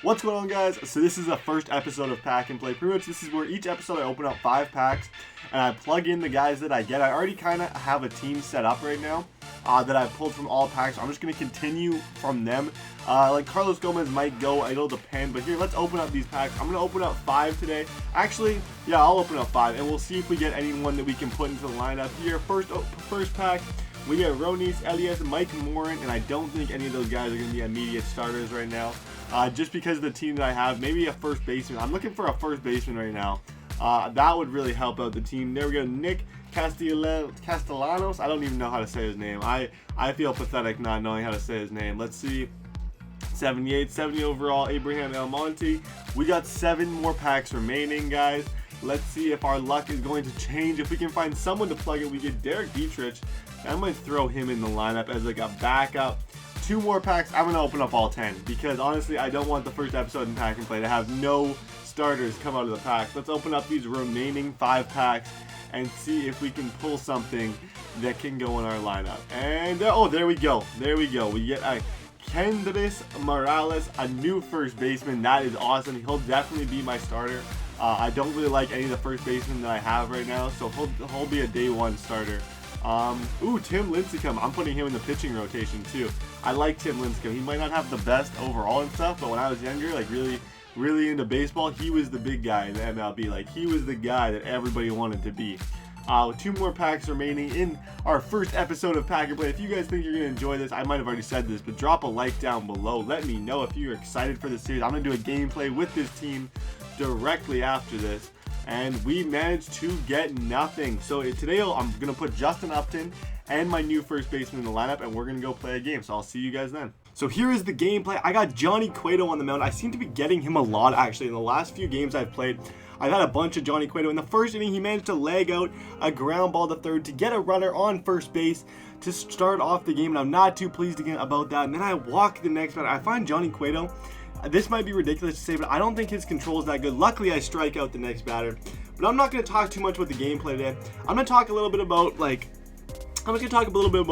What's going on, guys? So this is the first episode of Pack and Play. Pretty much this is where each episode I open up 5 packs and I plug in the guys that I get. I already kind of have a team set up right now that I pulled from all packs. So I'm just going to continue from them. Like Carlos Gomez might go, it'll depend. But here, let's open up these packs. I'm going to open up 5 today. Actually, yeah, I'll open up 5 and we'll see if we get anyone that we can put into the lineup here. First pack. We get Ronis, Elias, Mike Morin, and I don't think any of those guys are going to be immediate starters right now. Just because of the team that I have, maybe a first baseman. I'm looking for a first baseman right now. That would really help out the team. There we go, Nick Castellanos. I don't even know how to say his name. I feel pathetic not knowing how to say his name. Let's see. 78, 70 overall, Abraham Almonte. We got 7 more packs remaining, guys. Let's see if our luck is going to change. If we can find someone to plug in, we get Derek Dietrich. I might throw him in the lineup as like a backup. 2 more packs. I'm going to open up all 10 because honestly, I don't want the first episode in Pack and Play to have no starters come out of the pack. Let's open up these remaining 5 packs and see if we can pull something that can go in our lineup. And oh, there we go. There we go. We get a Kendrys Morales, a new first baseman. That is awesome. He'll definitely be my starter. I don't really like any of the first basemen that I have right now, so he'll be a day 1 starter. Tim Lincecum. I'm putting him in the pitching rotation too. I like Tim Lincecum. He might not have the best overall and stuff, but when I was younger, like really into baseball, he was the big guy in the MLB. Like he was the guy that everybody wanted to be. 2 more packs remaining in our first episode of Pack and Play. If you guys think you're going to enjoy this, I might have already said this, but drop a like down below. Let me know if you're excited for this series. I'm going to do a gameplay with this team directly after this. And we managed to get nothing. So today I'm going to put Justin Upton and my new first baseman in the lineup, and we're going to go play a game. So I'll see you guys then. So here is the gameplay. I got Johnny Cueto on the mound. I seem to be getting him a lot, actually. In the last few games I've played, I've had a bunch of Johnny Cueto. In the first inning, he managed to leg out a ground ball to third to get a runner on first base to start off the game, and I'm not too pleased again about that. And then I walk the next batter. I find Johnny Cueto, this might be ridiculous to say, but I don't think his control is that good. Luckily, I strike out the next batter. But I'm not going to talk too much about the gameplay today. I'm going to talk a little bit about,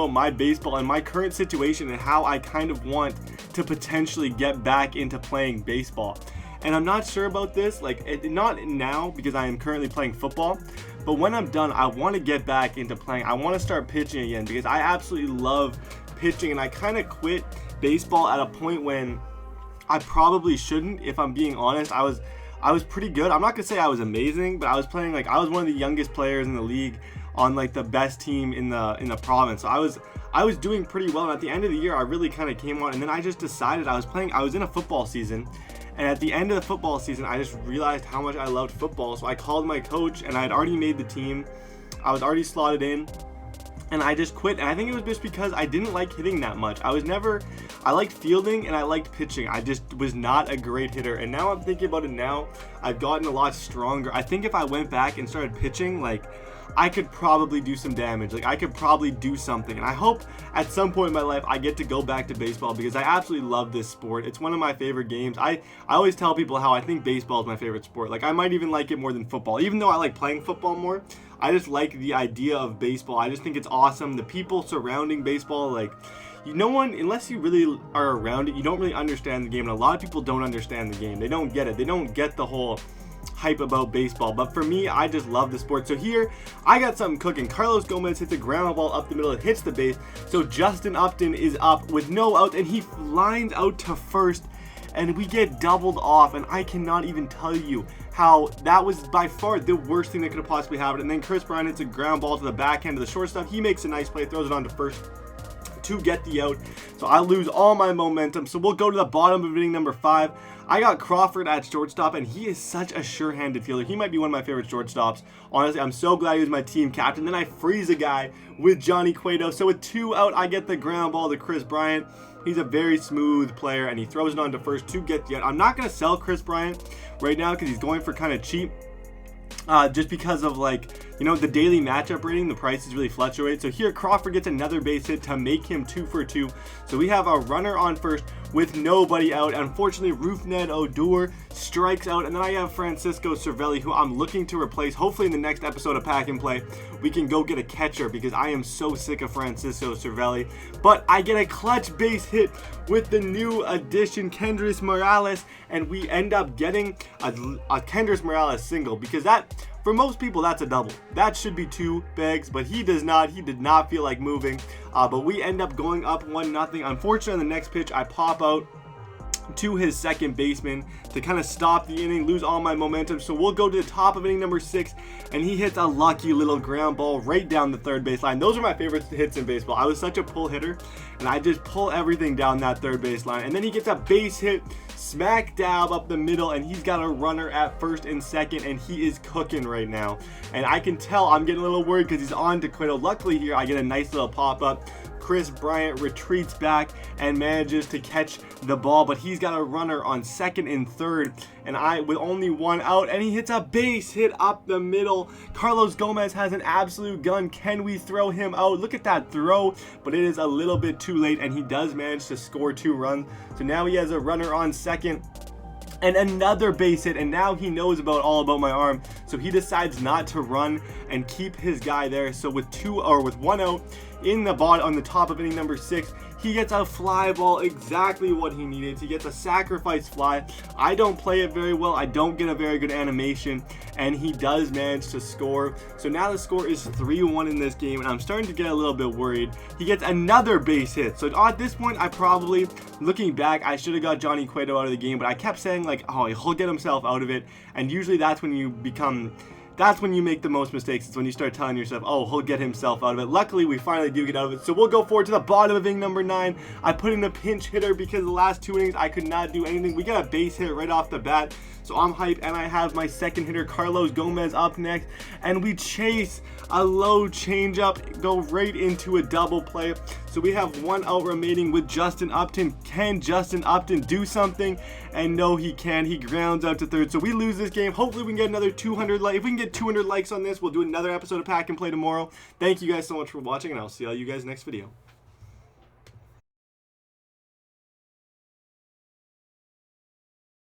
my baseball and my current situation and how I kind of want to potentially get back into playing baseball. And I'm not sure about this, not now because I am currently playing football, but when I'm done, I want to get back into playing. I want to start pitching again because I absolutely love pitching, and I kind of quit baseball at a point when I probably shouldn't. If I'm being honest, I was pretty good. I'm not gonna say I was amazing, but I was playing I was one of the youngest players in the league on the best team in the province. So I was doing pretty well, and at the end of the year I really kind of came on, and then I just decided I was in a football season, and at the end of the football season I just realized how much I loved football. So I called my coach, and I had already made the team. I was already slotted in, and I just quit. And I think it was just because I didn't like hitting that much. I liked fielding and I liked pitching. I just was not a great hitter. And now I'm thinking about it now, I've gotten a lot stronger. I think if I went back and started pitching, I could probably do some damage. I could probably do something. And I hope at some point in my life I get to go back to baseball because I absolutely love this sport. It's one of my favorite games. I always tell people how I think baseball is my favorite sport. I might even like it more than football. Even though I like playing football more, I just like the idea of baseball. I just think it's awesome. The people surrounding baseball, no one, unless you really are around it, you don't really understand the game. And a lot of people don't understand the game. They don't get it. They don't get the whole hype about baseball. But for me, I just love the sport. So here, I got something cooking. Carlos Gomez hits a ground ball up the middle. It hits the base. So Justin Upton is up with no outs, and he lines out to first, and we get doubled off. And I cannot even tell you how that was by far the worst thing that could have possibly happened. And then Chris Bryant hits a ground ball to the backhand of the shortstop. He makes a nice play, throws it on to first to get the out. So I lose all my momentum. So we'll go to the bottom of inning number 5. I got Crawford at shortstop, and he is such a sure-handed fielder. He might be one of my favorite shortstops. Honestly, I'm so glad he was my team captain. Then I freeze a guy with Johnny Cueto. So with 2 out, I get the ground ball to Chris Bryant. He's a very smooth player, and he throws it on to first to get the out. I'm not going to sell Chris Bryant right now because he's going for kind of cheap. just because of, like, you know, the daily matchup rating, the prices really fluctuate. So here Crawford gets another base hit to make him 2 for 2. So we have a runner on first with nobody out. Unfortunately, Roofned Odor strikes out, and then I have Francisco Cervelli, who I'm looking to replace. Hopefully in the next episode of Pack and Play, we can go get a catcher, because I am so sick of Francisco Cervelli. But I get a clutch base hit with the new addition, Kendrys Morales, and we end up getting a Kendrys Morales single, because that, for most people, that's a double. That should be 2 bags, but he does not. He did not feel like moving. But we end up going up 1-0. Unfortunately, on the next pitch, I pop out to his second baseman to kind of stop the inning, lose all my momentum. So we'll go to the top of inning number 6, and he hits a lucky little ground ball right down the third base line. Those are my favorite hits in baseball. I was such a pull hitter, and I just pull everything down that third base line. And then he gets a base hit smack dab up the middle, and he's got a runner at first and second, and he is cooking right now. And I can tell I'm getting a little worried because he's on to Cueto. Luckily here I get a nice little pop up. Chris Bryant retreats back and manages to catch the ball, but he's got a runner on second and third, and I with only 1 out, and he hits a base hit up the middle. Carlos Gomez has an absolute gun. Can we throw him out? Look at that throw, but it is a little bit too late, and he does manage to score 2 runs. So now he has a runner on second and another base hit, and now he knows all about my arm, so he decides not to run and keep his guy there. So with 1 out in the bottom, on the top of inning number 6, he gets a fly ball, exactly what he needed. He gets a sacrifice fly. I don't play it very well. I don't get a very good animation, and he does manage to score. So now the score is 3-1 in this game, and I'm starting to get a little bit worried. He gets another base hit. So at this point, I probably, looking back, I should have got Johnny Cueto out of the game, but I kept saying, like, oh, he'll get himself out of it. And usually that's when you make the most mistakes. It's when you start telling yourself, oh, he'll get himself out of it. Luckily, we finally do get out of it. So we'll go forward to the bottom of inning number 9. I put in a pinch hitter because the last 2 innings I could not do anything. We got a base hit right off the bat, so I'm hyped, and I have my second hitter, Carlos Gomez, up next, and we chase a low changeup, go right into a double play. So we have 1 out remaining with Justin Upton. Can Justin Upton do something? And no, he can. He grounds out to third. So we lose this game. Hopefully we can get another 200 likes. If we can get 200 likes on this, we'll do another episode of Pack and Play tomorrow. Thank you guys so much for watching, and I'll see all you guys next video.